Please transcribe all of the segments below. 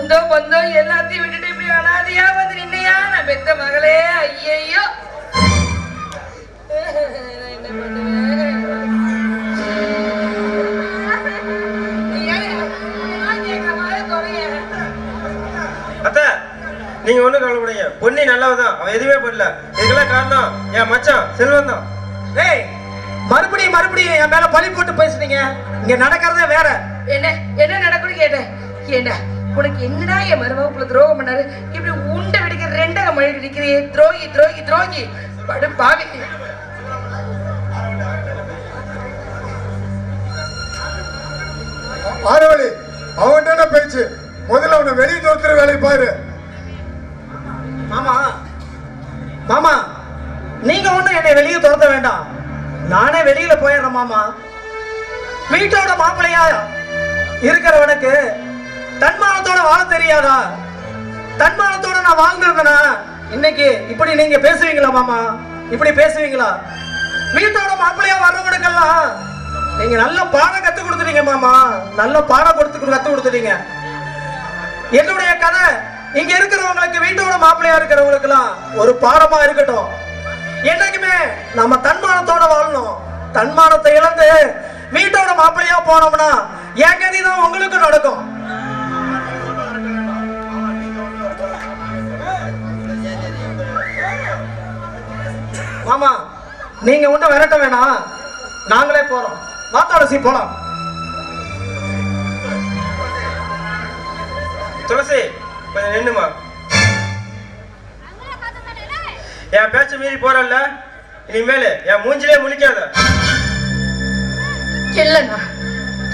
சொந்தம் பந்தம் எல்லாத்தையும் விட்டுட்டு இப்படி அனாதையா வந்து நின்னையா நான் பெத்த மகளே. ஐயையோ என்ன பண்ணுவேன்? அத்த நீங்க ஒண்ணு கவலைப்படாதீங்க. பொன்னி நல்லவதான், அவன் எதுவுமே பண்ணல. இதுக்கெல்லாம் காரணம் என் மச்சான் செல்வம் தான். ஏய், மறுபடியும் என் மேல பழி போட்டு பேசுறீங்க. இங்க நடக்கிறதே வேற. என்ன நடக்கும்னு கேட்டேன். என்ன உனக்கு என்னடா என் மருமகளுக்குள்ள துரோகம் பண்ணாரு? இப்படி உண்டை வெடிக்கிற ரெண்டக மழை நிற்கிறியே. துரோகி துரோகி துரோகி படு பாவி. ஆரவழி அவன்கிட்ட பேச்சு. முதல்ல அவனை வெளியே தோத்துற வேலையை பாரு. மாமா நீங்க ஒண்ணு என்னை வெளியே துரத்த வேண்டாம். நானே வெளியில போயிடுறேன் மாமா. வீட்டோட மாப்பிள்ளையா இருக்கிறவனுக்கு தன்மானத்தோட வாழ தெரியாதா? தன்மானத்தோட நான் வாழ்ந்திருந்தேனா இன்னைக்கு இப்படி நீங்க பேசுவீங்களா மாமா? இப்படி பேசுவீங்களா? வீட்டோட மாப்பிள்ளையா வர்றவனுக்கெல்லாம் நீங்க நல்ல பாடம் கத்து கொடுத்துட்டீங்க மாமா. நல்ல பாடம் கத்து கொடுத்துட்டீங்க. என்னுடைய கதை இங்க இருக்கிறவங்களுக்கு, வீட்டோட மாப்பிள்ளையா இருக்கிறவங்களுக்கு எல்லாம் ஒரு பாடமா இருக்கட்டும். என்னைக்குமே நம்ம தன்மானத்தோட வாழணும். தன்மானத்தை இழந்து வீட்டோட மாப்பிள்ளையா போனோம்னா என் கதி தான் உங்களுக்கு நடக்கும். மாமா நீங்க ஒன்றும் விரட்ட வேணாம், நாங்களே போறோம். வாத்தாளசி போலாம். துளசி கொஞ்சம் நின்னுமா. என் பேச்ச மீறி போறல்ல, இனிமேல் என் மூஞ்சிலே முழிக்காத. இல்லண்ணா,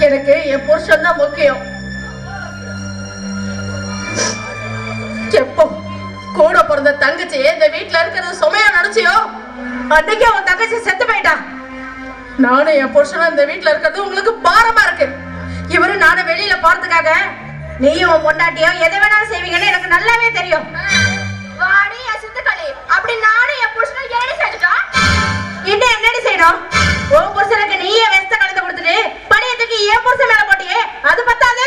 எனக்கு என் புருஷன் தான் முக்கியம். எப்போ கூட பிறந்த தங்கச்சி இந்த வீட்டுல இருக்கிறது சுமையா நினைச்சியோ அன்னைக்கு அவன் தங்கச்சி செத்து போயிட்டான். நானும் என் புருஷனும் இந்த வீட்டுல இருக்கிறது உங்களுக்கு பாரமா இருக்கு. இவரு நானும் வெளியில போறதுக்காக நீயும் உன் பொண்டாட்டியும் எதை வேணாலும் செய்வீங்கன்னு எனக்கு நல்லாவே தெரியும். வாடி சிந்துக்களி, அப்படி நானும் என் புருஷனும் ஏடி செஞ்சுட்டோம். இன்னும் என்னடி செய்யணும்? உன் புருஷனுக்கு நீயே வெஸ்த கலந்து கொடுத்துட்டு பணியத்துக்கு என் புருஷன் மேல போட்டியே, அது பத்தாது.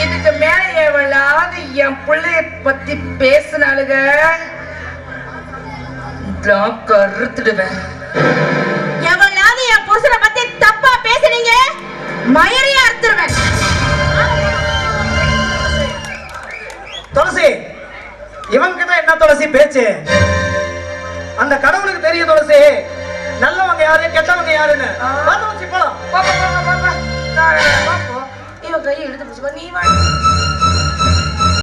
இதுக்கு மேல எவளாவது என் பிள்ளைய பத்தி பேசினாலுங்க கருத்துடுவேன். எவளாவது என் புருஷனை பத்தி தப்பா பேசுனீங்க மயரையா அறுத்துருவேன். துளசி இவன்கிட்ட என்ன துளசி பேச்சு? அந்த கடவுளுக்கு தெரியும் துளசி நல்லவங்க யாரு கெட்டவங்க யாருன்னு. துளசி போலாம். இவன் கையை எடுத்து நீ